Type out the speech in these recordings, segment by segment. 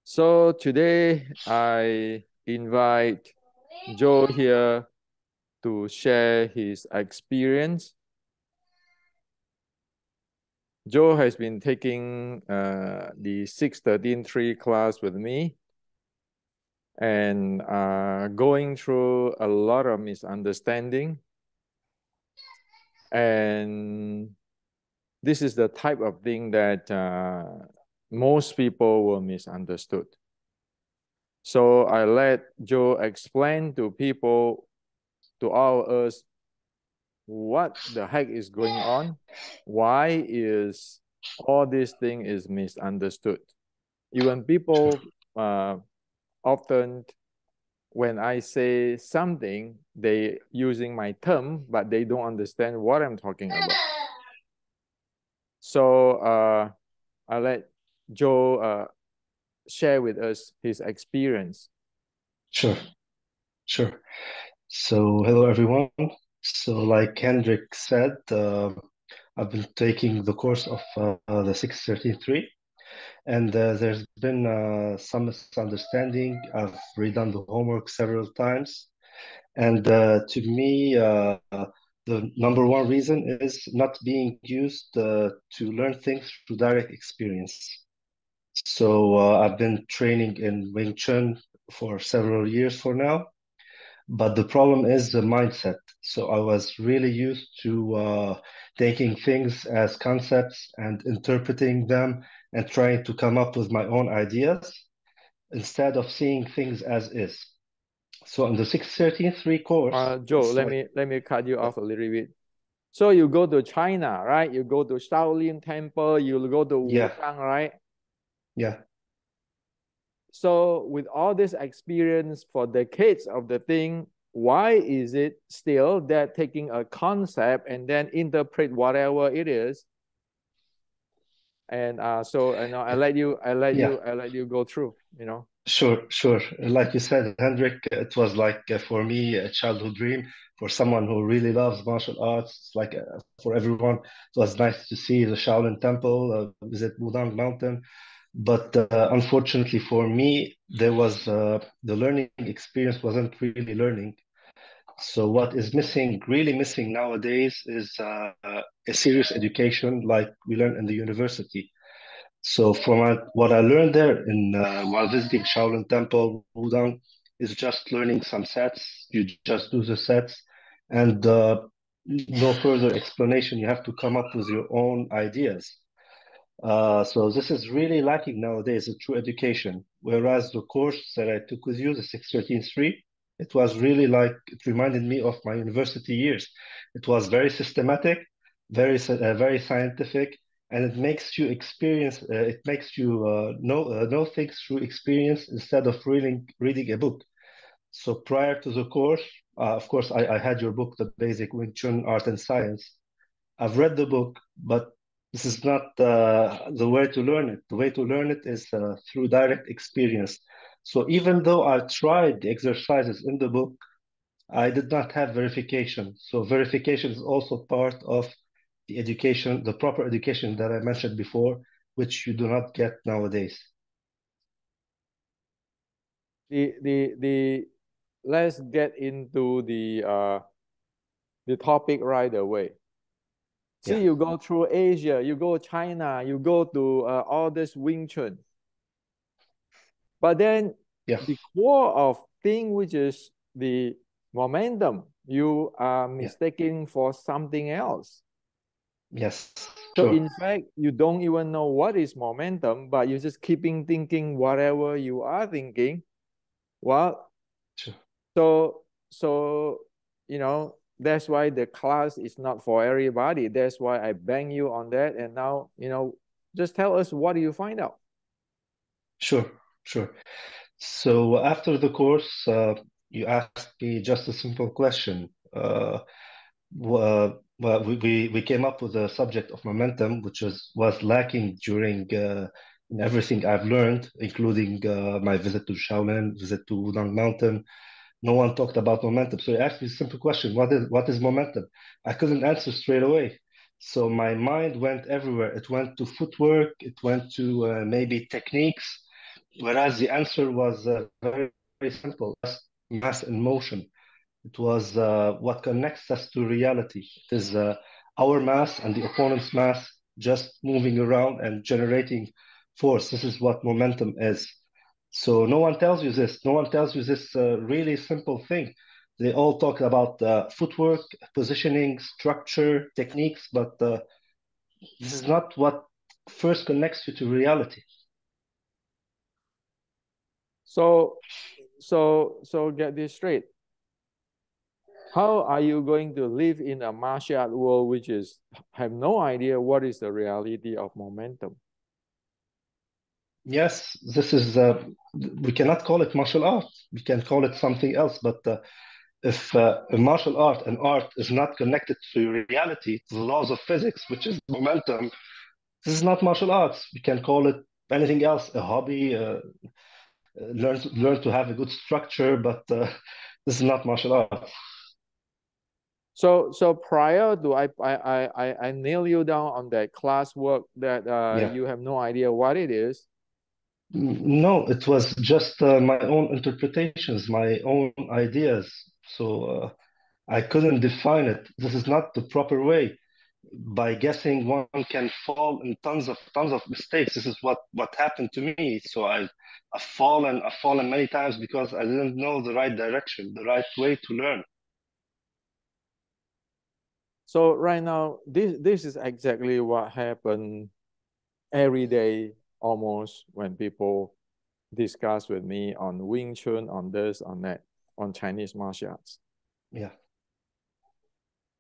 So today I invite Joe here to share his experience. Joe has been taking the 613-3 class with me and going through a lot of misunderstanding. And this is the type of thing that most people will misunderstood. So I let Joe explain to people, to all of us, what the heck is going on? Why is all this thing is misunderstood? Even people often, when I say something, they using my term, but they don't understand what I'm talking about. So I let Joe share with us his experience. Sure, sure. So, hello everyone. So, like Hendrik said, I've been taking the course of the 613.3, and there's been some misunderstanding. I've redone the homework several times, and to me, the number one reason is not being used to learn things through direct experience. So, I've been training in Wing Chun for several years for now. But the problem is the mindset. So I was really used to taking things as concepts and interpreting them and trying to come up with my own ideas instead of seeing things as is. So in the 613.3 course, Joe, it's let like, me cut you off a little bit. So you go to China, right? You go to Shaolin Temple, you go to yeah, Wudang, right? yeah, So with all this experience for decades of the thing, why is it still that taking a concept and then interpret whatever it is? And so I know yeah. I let you go through, you know. Sure, sure. Like you said, Hendrik, it was like for me a childhood dream. For someone who really loves martial arts, it's like for everyone, it was nice to see the Shaolin Temple, visit Wudang Mountain. But unfortunately for me, there was the learning experience wasn't really learning. So what is missing, really missing nowadays, is a serious education like we learn in the university. So from what I learned there in while visiting Shaolin Temple, Wudang, is just learning some sets. You just do the sets, and no further explanation. You have to come up with your own ideas. So this is really lacking nowadays, a true education. Whereas the course that I took with you, the 613.3, it was really like, it reminded me of my university years. It was very systematic, very scientific, and it makes you experience, it makes you know things through experience instead of reading a book. So prior to the course, of course, I had your book, The Basic Wing Chun Art and Science. I've read the book, but this is not the way to learn it. The way to learn it is through direct experience. So even though I tried the exercises in the book, I did not have verification. So verification is also part of the education, the proper education that I mentioned before, which you do not get nowadays. The let's get into the topic right away. See, Yeah, you go through Asia, you go China, you go to all this Wing Chun. But then yeah, the core of thing, which is the momentum, you are yeah, mistaking for something else. yes, So sure, in fact, you don't even know what is momentum, but you're just keeping thinking whatever you are thinking. Well, sure. so you know, that's why the class is not for everybody. That's why I bang you on that. And now, you know, just tell us, what do you find out? Sure, sure. So after the course, you asked me just a simple question. Well, we came up with a subject of momentum, which was lacking during in everything I've learned, including my visit to Shaolin, visit to Wudang Mountain. No one talked about momentum. So he asked me a simple question: what is momentum? I couldn't answer straight away. So my mind went everywhere. It went to footwork. It went to maybe techniques. Whereas the answer was very, very simple, just mass in motion. It was what connects us to reality. It is our mass and the opponent's mass just moving around and generating force. This is what momentum is. So no one tells you this. No one tells you this really simple thing. They all talk about footwork, positioning, structure, techniques, but this is not what first connects you to reality. So, get this straight. How are you going to live in a martial art world which is have no idea what is the reality of momentum? Yes, this is, we cannot call it martial art. We can call it something else, but if a martial art, an art, is not connected to reality, the laws of physics, which is momentum, this is not martial arts. We can call it anything else, a hobby, learn to have a good structure, but this is not martial art. So prior to I nail you down on that classwork that Yeah. you have no idea what it is. No, it was just my own interpretations, my own ideas. So I couldn't define it. This is not the proper way. By guessing, one can fall in tons of mistakes. This is what happened to me. So I've fallen many times because I didn't know the right direction, the right way to learn. So right now, this is exactly what happened every day almost when people discuss with me on Wing Chun, on this, on that, on Chinese martial arts. Yeah,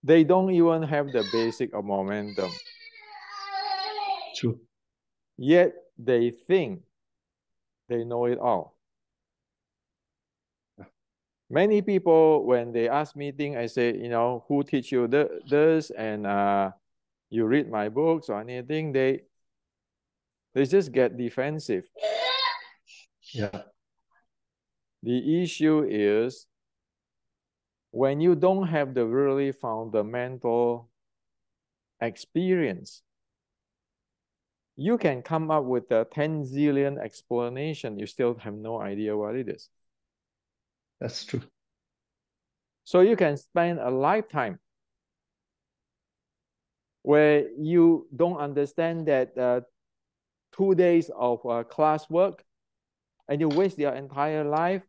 They don't even have the basic of momentum, true. yet they think they know it all. Many people, when they ask me things, I say, who teach you this? And you read my books or anything, they just get defensive. Yeah, The issue is when you don't have the really fundamental experience, you can come up with a 10 zillion explanation. You still have no idea what it is. that's true. So you can spend a lifetime where you don't understand that 2 days of classwork and you waste your entire life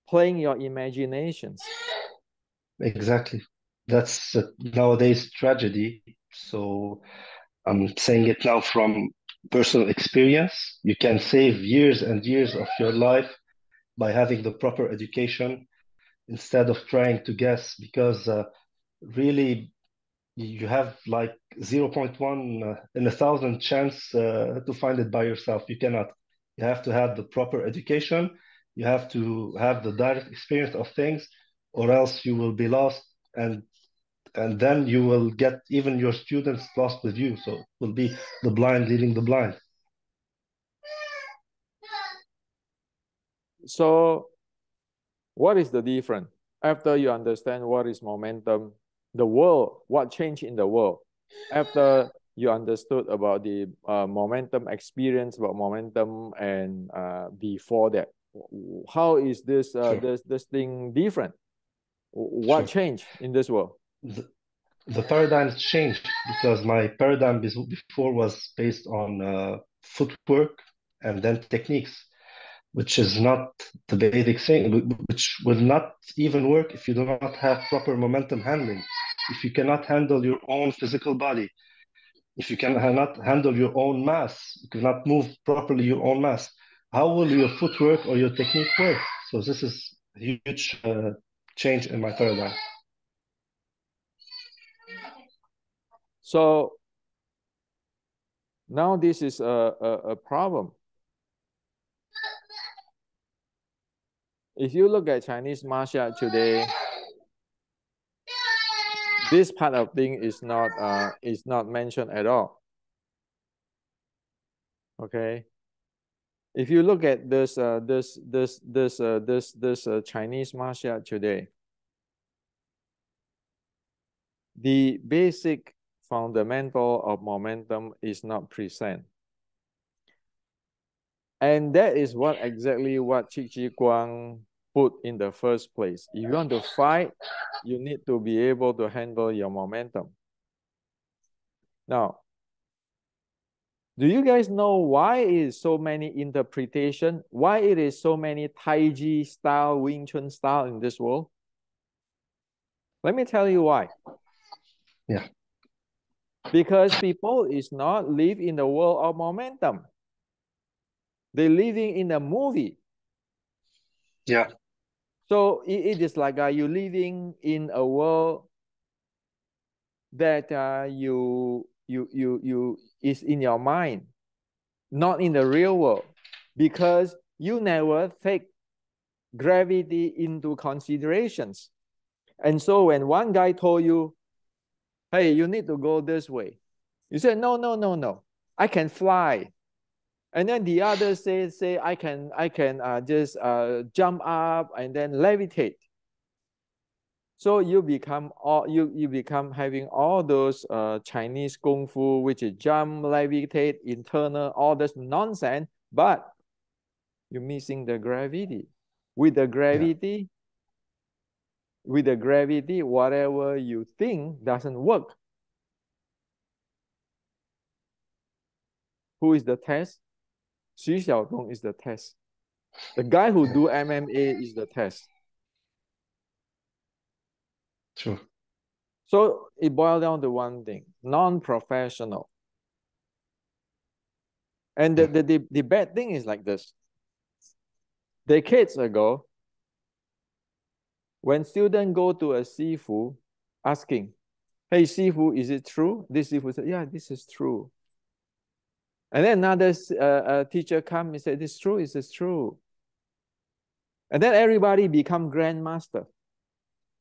playing your imaginations. Exactly. That's nowadays tragedy. So I'm saying it now from personal experience. You can save years and years of your life by having the proper education instead of trying to guess, because really you have like zero point 0.1 in a thousand chance to find it by yourself. You cannot. You have to have the proper education. You have to have the direct experience of things, or else you will be lost, and then you will get even your students lost with you. So it will be the blind leading the blind. So what is the difference? After you understand what is momentum, the world, what changed in the world? After you understood about the momentum experience, about momentum, and before that, how is Sure, this thing different? What sure. changed in this world? The, the paradigms changed because my paradigm before was based on footwork and then techniques, which is not the basic thing, which will not even work if you do not have proper momentum handling. If you cannot handle your own physical body, if you cannot handle your own mass, you cannot move properly your own mass, how will your footwork or your technique work? So this is a huge change in my paradigm. So now this is a problem. If you look at Chinese martial art today, this part of thing is not mentioned at all. Okay. If you look at this Chinese martial art today, the basic fundamental of momentum is not present. And that is what exactly what Qi Ji Guang put in the first place. If you want to fight, you need to be able to handle your momentum. Now, do you guys know why it is so many interpretation? Why it is so many Tai Chi style, Wing Chun style in this world? Let me tell you why. Yeah. Because people is not live in the world of momentum. They're living in a movie. Yeah. So it is like you living in a world that you is in your mind, not in the real world, because you never take gravity into considerations. And so when one guy told you, hey, you need to go this way, you said, no, no, no, no, I can fly. And then the other say I can just jump up and then levitate. So you become you become having all those Chinese kung fu, which is jump, levitate, internal, all this nonsense, but you're missing the gravity. With the gravity, whatever you think doesn't work. Who is the test? Xu Xiaodong is the test. The guy who do MMA is the test. Sure. So it boils down to one thing: non-professional. And the bad thing is like this. Decades ago, when students go to a Sifu asking, hey, Sifu, is it true? This Sifu said, yeah, this is true. And then another teacher comes and said, this is true, this is true. And then everybody become grandmaster.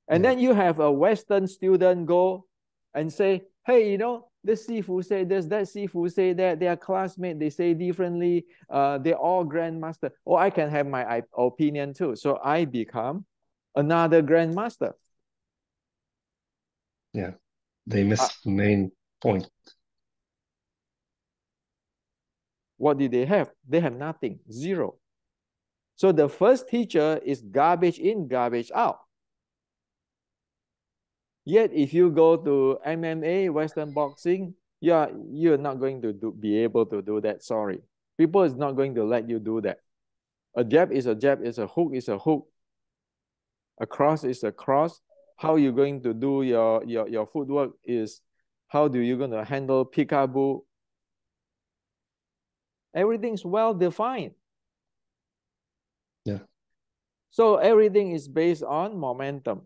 And then you have a Western student go and say, hey, you know, this Sifu say this, that Sifu say that, they are classmates, they say differently, they're all grandmaster. Oh, I can have my opinion too. So I become another grandmaster. Yeah, they missed the main point. What did they have? They have nothing, zero. So the first teacher is garbage in, garbage out. Yet if you go to MMA, Western boxing, you're not going to be able to do that. Sorry. People is not going to let you do that. A jab is a jab, is a hook is a hook. A cross is a cross. How you going to do your footwork is how do you going to handle peekaboo. Everything's well defined. Yeah. So everything is based on momentum.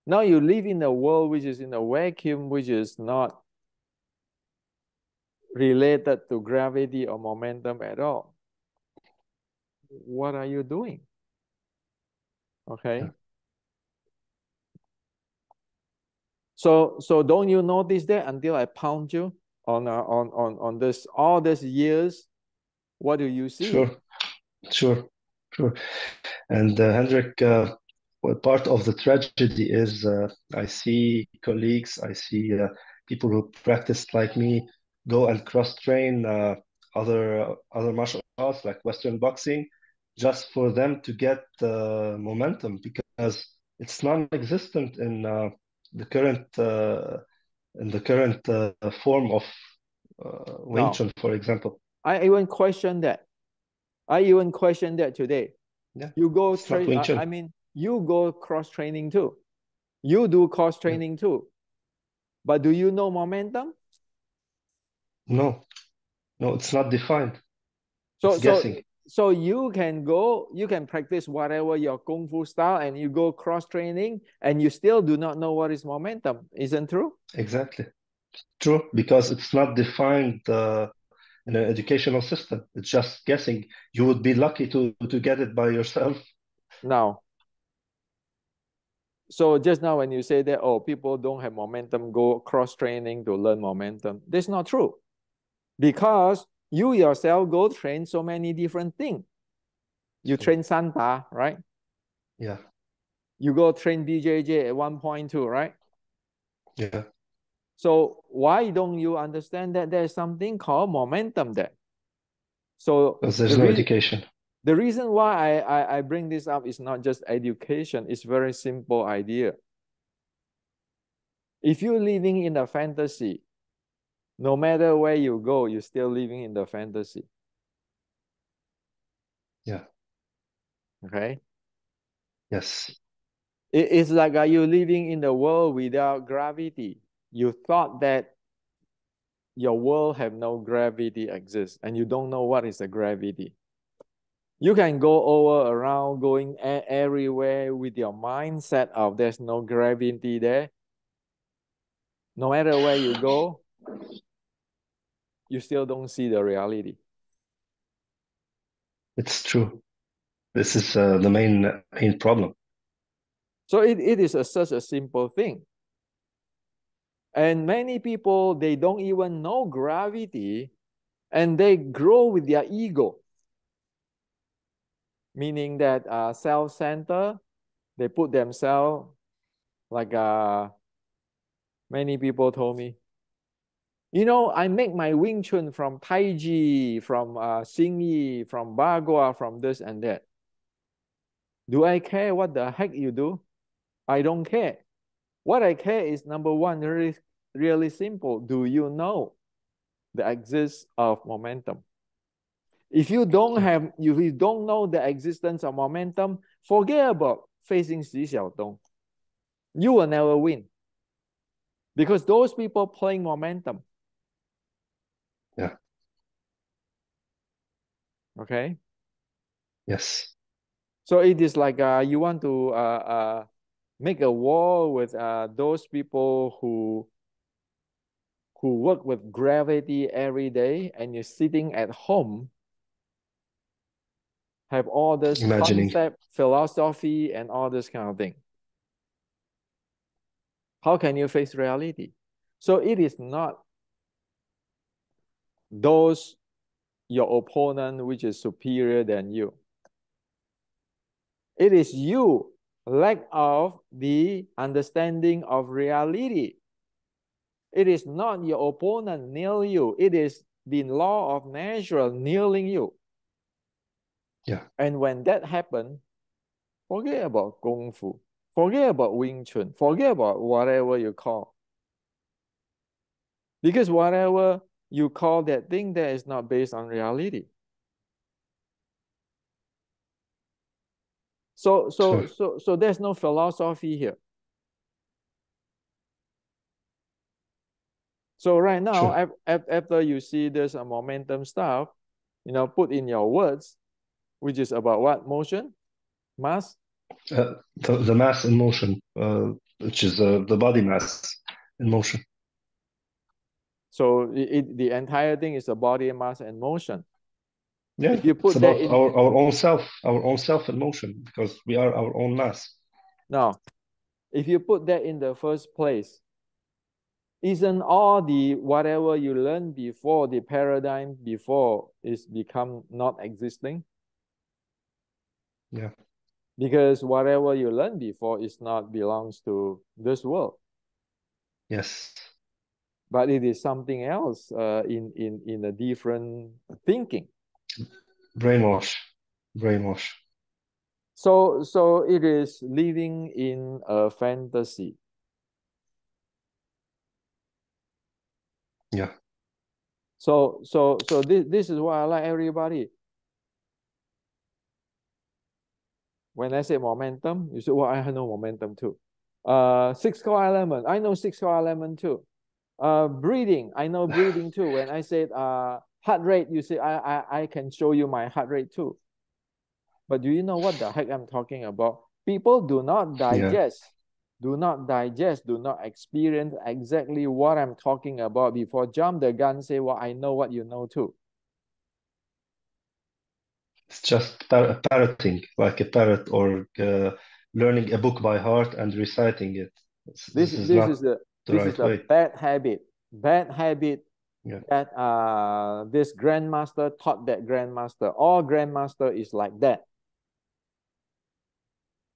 Now you live in a world which is in a vacuum, which is not related to gravity or momentum at all. What are you doing? Okay. Yeah. So don't you notice that until I pound you on this all these years? What do you see? Sure. And Hendrik, well, part of the tragedy is I see colleagues, I see people who practice like me go and cross-train other martial arts like Western boxing, just for them to get momentum because it's non-existent the current in the current form of Wing Now, Chun, for example. I even question that. I even question that today. Yeah, You go it's not train. Wing Chun. I mean, you go cross training too. You do cross Yeah. training too. But do you know momentum? No, it's not defined. So It's guessing. so you can go, you can practice whatever your kung fu style, and you go cross training, and you still do not know what is momentum. Isn't true? Exactly. True, because it's not defined in an educational system. It's just guessing. You would be lucky to get it by yourself. Now, so just now when you say that, oh, people don't have momentum, go cross training to learn momentum, that's not true. Because you yourself go train so many different things. You train Santa, right? Yeah. You go train BJJ at 1.2, right? Yeah. So why don't you understand that there's something called momentum there? So Because there's no education. the reason why I bring this up is not just education. It's very simple idea. If you're living in a fantasy, no matter where you go, you're still living in the fantasy. Yeah. Okay. Yes. It's like you're living in the world without gravity. You thought that your world have no gravity exists, and you don't know what is the gravity. You can go over around, going everywhere with your mindset of there's no gravity there. No matter where you go, you still don't see the reality. It's true. This is the main problem. So it is such a simple thing. And many people, they don't even know gravity, and they grow with their ego, meaning that self-centered, they put themselves like many people told me, you know, I make my Wing Chun from Tai Chi, from Xing Yi, from Bagua, from this and that. Do I care what the heck you do? I don't care. What I care is number one, really simple. Do you know the existence of momentum? If you don't have, if you don't know the existence of momentum, forget about facing Xi Xiaodong. You will never win. Because those people playing momentum. Yeah. Okay. Yes. So it is like you want to make a war with those people who work with gravity every day, and you're sitting at home, have all this Imagining. concept, philosophy, and all this kind of thing. How can you face reality? So it is not those your opponent which is superior than you. It is you lack of the understanding of reality. It is not your opponent nail you. It is the law of nature nailing you. Yeah. And when that happens, forget about Kung Fu. Forget about Wing Chun. Forget about whatever you call. Because whatever you call that thing, that is not based on reality. So there's no philosophy here. So right now, after you see this momentum stuff, you know, put in your words, which is about what? Motion? Mass? The mass in motion, which is the body mass in motion. So the entire thing is a body mass and motion. Yeah, If you it's put that about in our own self in motion, because we are our own mass. now, if you put that in the first place, isn't all the whatever you learned before, the paradigm before, is become not existing? Yeah. Because whatever you learned before is not belongs to this world. Yes. But it is something else in a different thinking. Brainwash. Brainwash. So it is living in a fantasy. Yeah. So this is why I like everybody. When I say momentum, you say, well, I know momentum too. Six core element, I know six core element too. Breathing, I know breathing too. When I said heart rate, you say I can show you my heart rate too. But do you know what the heck I'm talking about? People do not digest, do not experience exactly what I'm talking about before jump the gun, say, well, I know what you know too. It's just parroting, like a parrot, or learning a book by heart and reciting it. This is not the right a way. bad habit. Bad habit Yeah. that this grandmaster taught that grandmaster. All grandmaster is like that.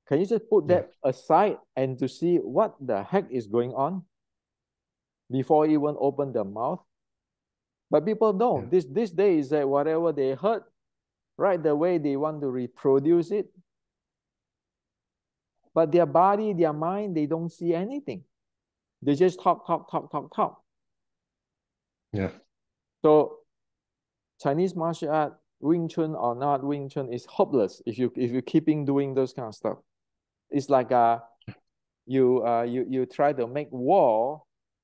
Can you just put that aside and to see what the heck is going on before you even open the mouth? But people don't. Yeah. This day is that whatever they heard, right, the way they want to reproduce it. But their body, their mind, they don't see anything. They just talk, talk, talk, talk, talk. Yeah. So Chinese martial art, Wing Chun or not Wing Chun, is hopeless if you keeping doing those kind of stuff. It's like you try to make war,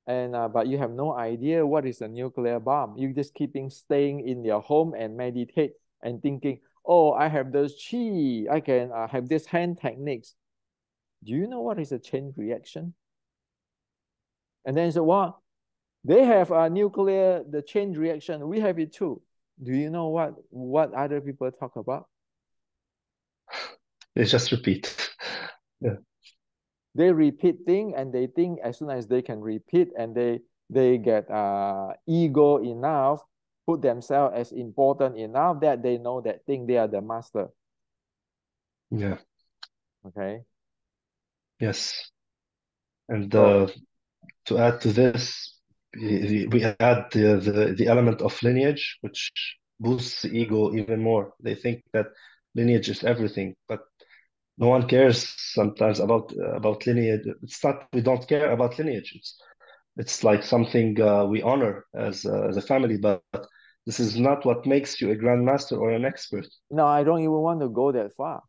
and but you have no idea what is a nuclear bomb. You just keeping staying in your home and meditate and thinking, oh, I have this chi, I can have this hand techniques. Do you know what is a chain reaction? And then so what? They have a nuclear, the chain reaction. We have it too. Do you know what other people talk about? They just repeat. Yeah. They repeat thing and they think as soon as they can repeat and they get ego enough, put themselves as important enough that they know that thing they are the master. Yeah. Okay. Yes. And So to add to this, we add the element of lineage, which boosts the ego even more. They think that lineage is everything, but no one cares sometimes about lineage. It's not we don't care about lineage. It's like something we honor as a family, but this is not what makes you a grandmaster or an expert. no, I don't even want to go that far.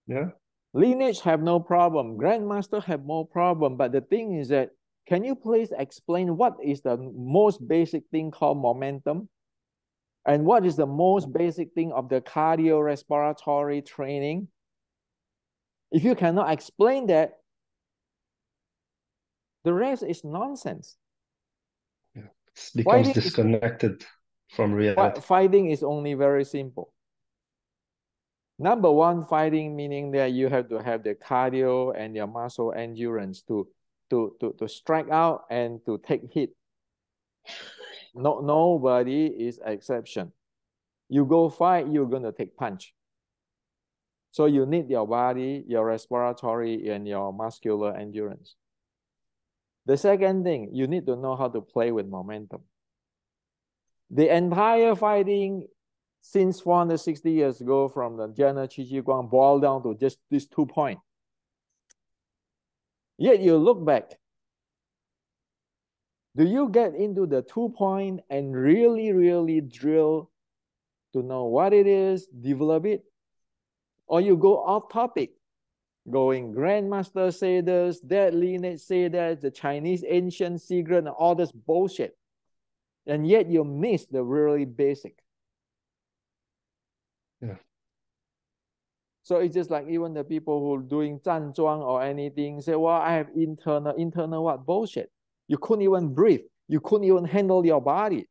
Yeah. Lineage have no problem. Grandmaster have no problem. But the thing is that, can you please explain what is the most basic thing called momentum? And what is the most basic thing of the cardiorespiratory training? If you cannot explain that, the rest is nonsense. Yeah. It becomes Fighting is, disconnected from reality. fighting is only very simple. Number one, fighting meaning that you have to have the cardio and your muscle endurance to strike out and to take hit. Nobody is exception. You go fight, you're gonna take punch. So you need your body, your respiratory, and your muscular endurance. The second thing, you need to know how to play with momentum. The entire fighting since 460 years ago from the General Qi Ji Guang boiled down to just these 2 points. Yet you look back, do you get into the 2 point and really, really drill to know what it is, develop it? Or you go off topic, going Grandmaster say this, that lineage say that, the Chinese ancient secret, and all this bullshit. And yet you miss the really basic. Yeah. So it's just like even the people who are doing 站桩 or anything say, well, I have internal what? Bullshit. You couldn't even breathe. You couldn't even handle your body.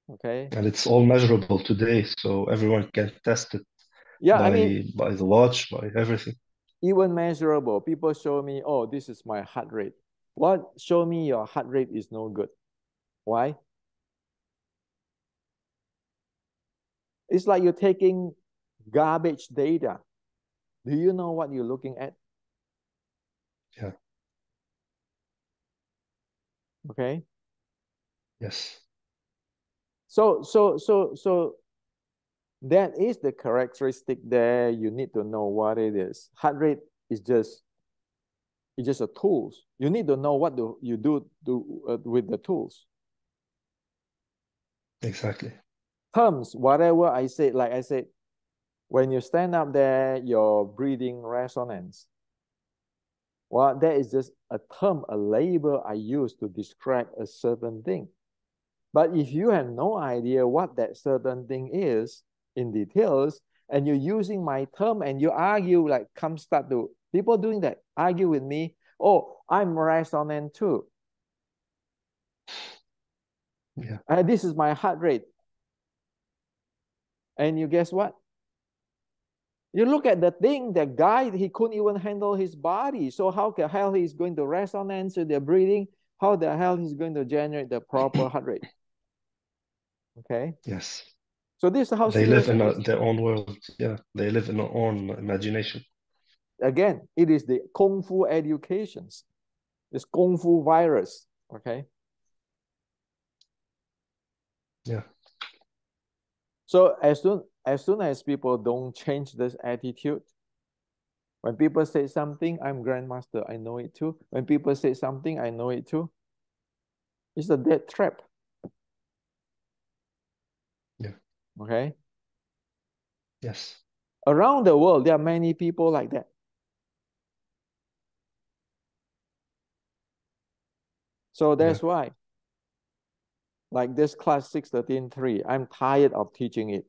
Okay. And it's all measurable today, so everyone can test it Yeah, I mean, by the watch, by everything. even measurable. People show me, oh, this is my heart rate. What? Show me your heart rate is no good. Why? It's like you're taking garbage data. Do you know what you're looking at? Yeah. Okay. Yes. So that is the characteristic there. You need to know what it is. Heart rate is just it's just a tools. You need to know what you do with the tools. Exactly. Terms, whatever I said, like I said, when you stand up there, your breathing resonance. Well, that is just a term, a label I use to describe a certain thing. But if you have no idea what that certain thing is in details, and you're using my term and you argue, like come start to people doing that, argue with me, oh, I'm resonant too. Yeah. This is my heart rate. And you guess what? You look at the thing, the guy, he couldn't even handle his body. So how the hell he's going to resonance with the breathing? How the hell he's going to generate the proper heart rate? Okay. Yes. So this is how They live serious in it is. their own world. Yeah. They live in their own imagination. Again, it is the Kung Fu educations. It's Kung Fu virus. Okay. Yeah. So as soon as people don't change this attitude, when people say something, I'm grandmaster, I know it too. When people say something, I know it too. It's a dead trap. Yeah. Okay. Yes. Around the world, there are many people like that. So Yeah. that's why, like this class 613.3, I'm tired of teaching it.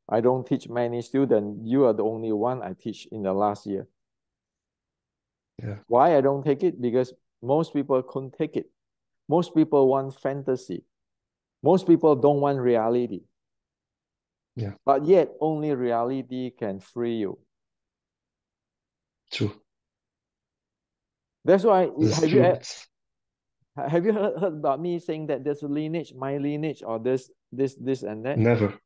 I don't teach many students. You are the only one I teach in the last year. Yeah. Why I don't take it? Because most people couldn't take it. Most people want fantasy. Most people don't want reality. Yeah. But yet only reality can free you. True. That's why This is have you true. It's have you heard about me saying that there's a lineage, my lineage, or this and that? never, Who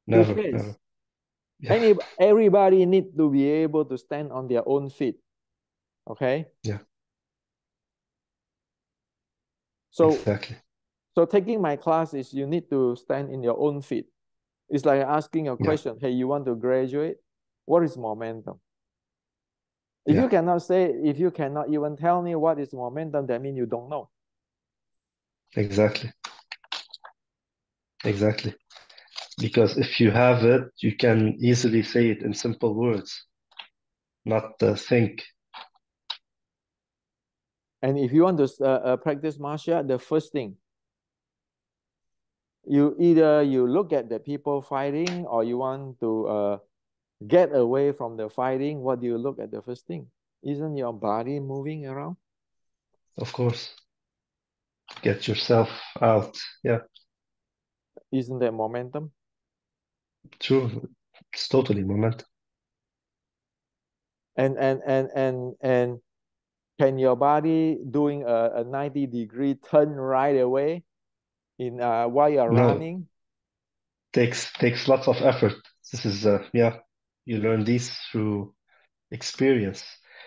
never, cares? never. Yeah. Everybody need to be able to stand on their own feet. Okay. Yeah. So Exactly. so taking my class is you need to stand in your own feet. It's like asking a Yeah. question, hey, you want to graduate? What is momentum? Yeah. If you cannot even tell me what is momentum, that means you don't know. Exactly. Exactly. Because if you have it, you can easily say it in simple words, not think. And if you want to practice martial art, the first thing, you look at the people fighting or you want to get away from the fighting. What do you look at the first thing? Isn't your body moving around? Of course, get yourself out. Yeah. Isn't that momentum? True. It's totally momentum. And can your body doing a 90-degree turn right away in while you're No, running? takes lots of effort. This is yeah, you learn these through experience.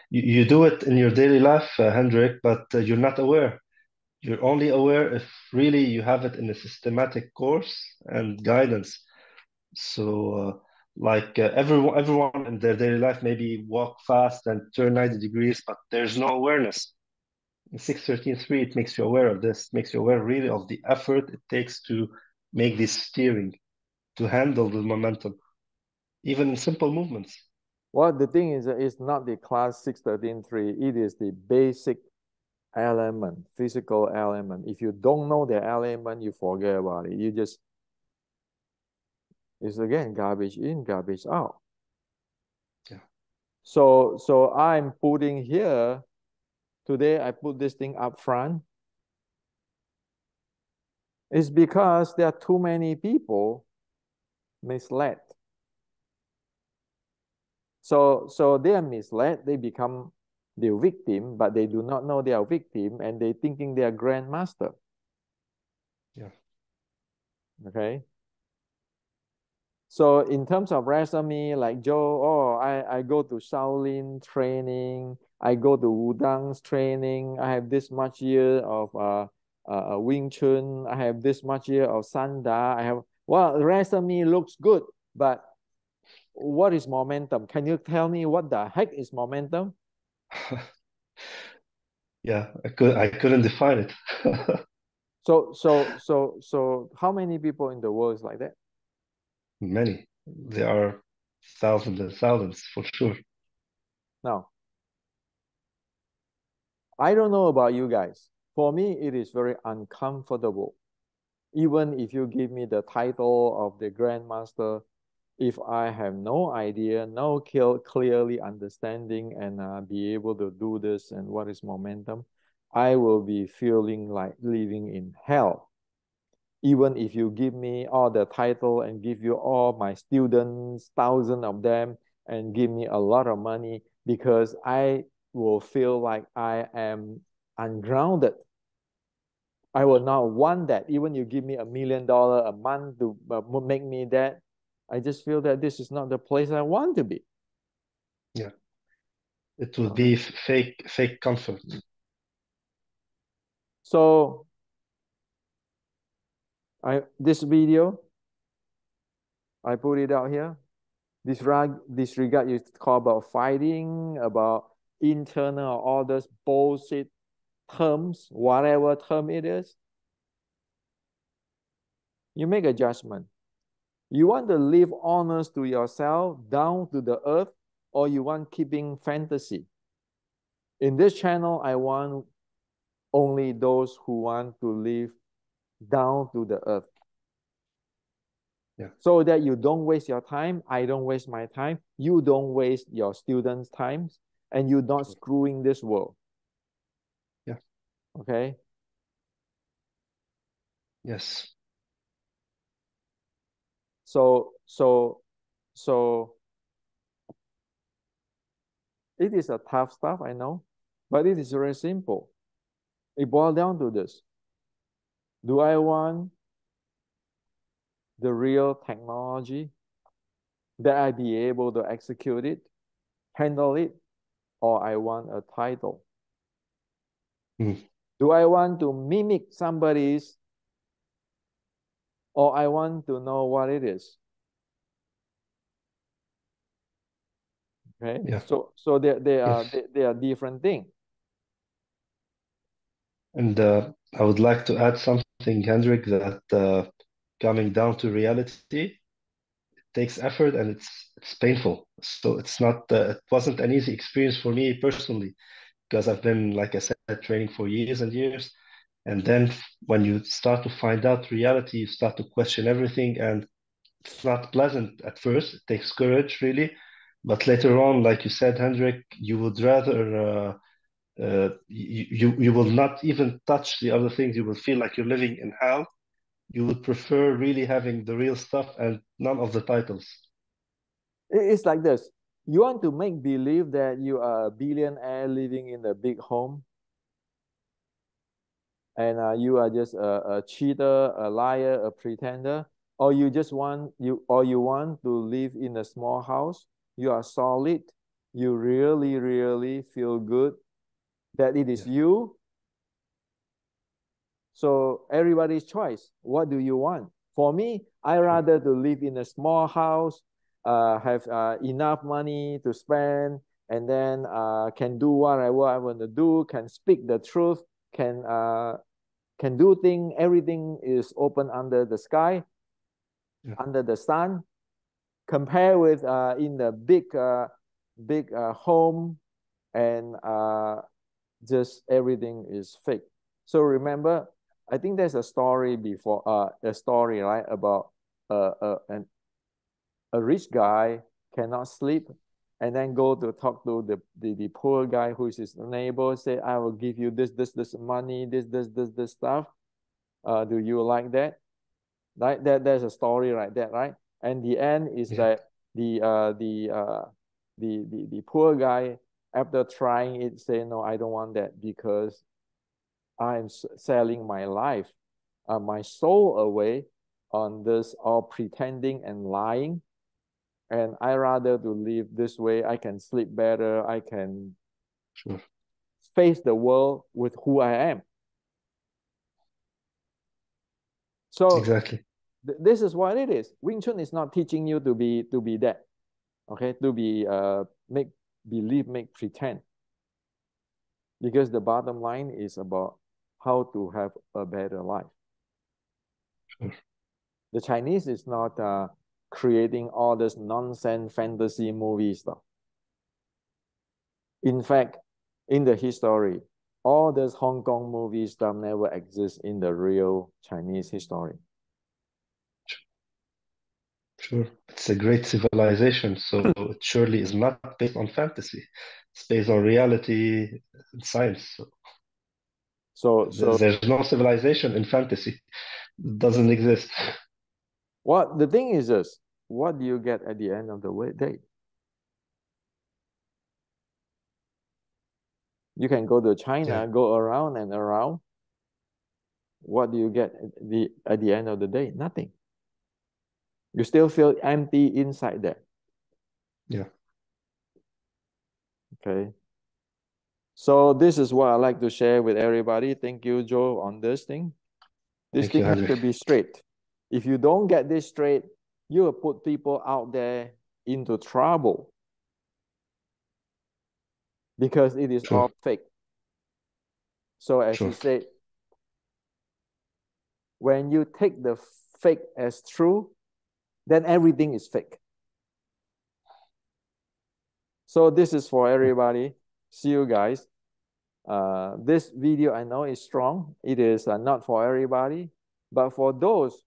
You do it in your daily life, Hendrik, but you're not aware. You're only aware if really you have it in a systematic course and guidance. So, everyone in their daily life maybe walk fast and turn 90 degrees, but there's no awareness. In 613.3, it makes you aware of this, makes you aware really of the effort it takes to make this steering, to handle the momentum, even in simple movements. Well, the thing is, it's not the class 613.3. It is the basic element, physical element. If you don't know the element, you forget about it. It's again garbage in, garbage out. Yeah. So I'm putting here today. I put this thing up front. It's because there are too many people misled. So they are misled. They become the victim, but they do not know they are victim, and they thinking they are grandmaster. Yeah. Okay. So in terms of resume, like Joe, oh, I go to Shaolin training, I go to Wudang's training, I have this much year of Wing Chun, I have this much year of Sanda, I have, well, resume looks good, but what is momentum? Can you tell me what the heck is momentum? Yeah, I couldn't define it. So how many people in the world is like that? Many. There are thousands and thousands for sure. Now, I don't know about you guys. For me, it is very uncomfortable. Even if you give me the title of the Grandmaster, if I have no idea, no clearly understanding and be able to do this and what is momentum, I will be feeling like living in hell. Even if you give me all the title and give you all my students, thousands of them, and give me a lot of money, because I will feel like I am ungrounded. I will not want that. Even you give me $1 million a month to make me that, I just feel that this is not the place I want to be. Yeah. It will Okay. be fake comfort. So This video, I put it out here. Disregard you call about fighting, about internal or all those bullshit terms, whatever term it is. You make a judgment. You want to live honest to yourself, down to the earth, or you want keeping fantasy? In this channel, I want only those who want to live down to the earth. Yeah. So that you don't waste your time, I don't waste my time, you don't waste your students' time, and you're not screwing this world. Yeah. Okay? Yes. So it is a tough stuff, I know, but it is very simple. It boils down to this. Do I want the real technology that I be able to execute it, handle it, or I want a title? Do I want to mimic somebody's, or I want to know what it is? Okay. Yeah. So they are Yes. they are different things. And I would like to add something, Hendrik, that coming down to reality takes effort and it's painful. So it's not it wasn't an easy experience for me personally because I've been, like I said, training for years and years. And then when you start to find out reality, you start to question everything, and it's not pleasant at first. It takes courage, really. But later on, like you said, Hendrik, you would rather you will not even touch the other things. You will feel like you're living in hell. You would prefer really having the real stuff and none of the titles. It's like this. You want to make believe that you are a billionaire living in a big home, and you are just a cheater, a liar, a pretender, or you just want to live in a small house. You are solid. You really, really feel good that it is Yeah. you. So everybody's choice. What do you want? For me, I rather to live in a small house, have enough money to spend, and then can do whatever I want to do, can speak the truth, can do things. Everything is open under the sky, Yeah. under the sun. Compare with in the big home, and just everything is fake. So remember, I think there's a story before a story, right, about a rich guy cannot sleep, and then go to talk to the poor guy who is his neighbor, say, I will give you this money, this stuff. Do you like that? Right? There's a story like that, right? And the end is Yeah. that the poor guy, after trying it, say, no, I don't want that, because I'm selling my life, my soul away on this, all pretending and lying. And I rather to live this way. I can sleep better. I can Sure. face the world with who I am. So Exactly. this is what it is. Wing Chun is not teaching you to be that, okay, to be make believe, make pretend. Because the bottom line is about how to have a better life. Sure. The Chinese is not creating all this nonsense fantasy movie stuff. In fact, in the history, all this Hong Kong movie stuff never exists in the real Chinese history. Sure. It's a great civilization, so it surely is not based on fantasy. It's based on reality and science. So So there's no civilization in fantasy. It doesn't exist. what the thing is this, what do you get at the end of the day? You can go to China, Yeah. go around and around. What do you get at the end of the day? Nothing. You still feel empty inside there. Yeah. Okay. So this is what I like to share with everybody. Thank you, Joe, on this thing. This Thank thing you, has to Hendrik. be straight. If you don't get this straight, you will put people out there into trouble because it is all True. fake. So as he True. said, when you take the fake as true, then everything is fake. So this is for everybody. See you guys. This video I know is strong. It is not for everybody, but for those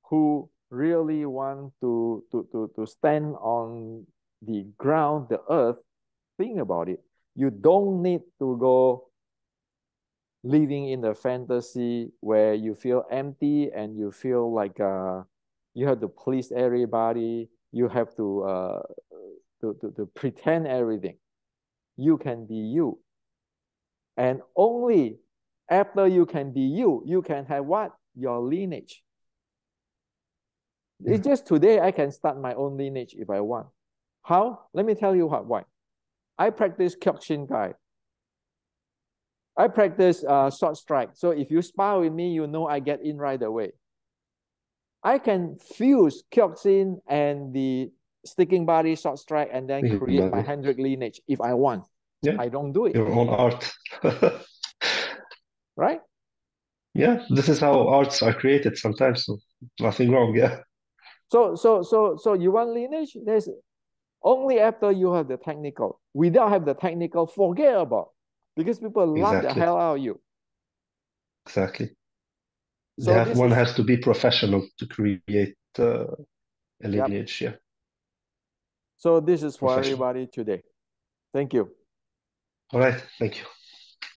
who really want to stand on the ground, the earth, think about it. You don't need to go living in the fantasy where you feel empty and you feel like you have to please everybody. You have to pretend everything. You can be you. And only after you can be you, you can have what? Your lineage. Yeah. It's just today I can start my own lineage if I want. How? Let me tell you why. I practice Kyokushinkai. I practice short strike. So if you spar with me, you know I get in right away. I can fuse Kyokushin and the sticking body short strike and then create my Hendrik lineage if I want. Yeah. I don't do it. Your own art. Right? Yeah, this is how arts are created sometimes. So nothing wrong. Yeah. So you want lineage? There's only after you have the technical. Without have the technical, forget about. Because people love the Exactly. hell out of you. Exactly. So One has to be professional to create a yep. lineage. Yeah. So this is for everybody today. Thank you. All right. Thank you.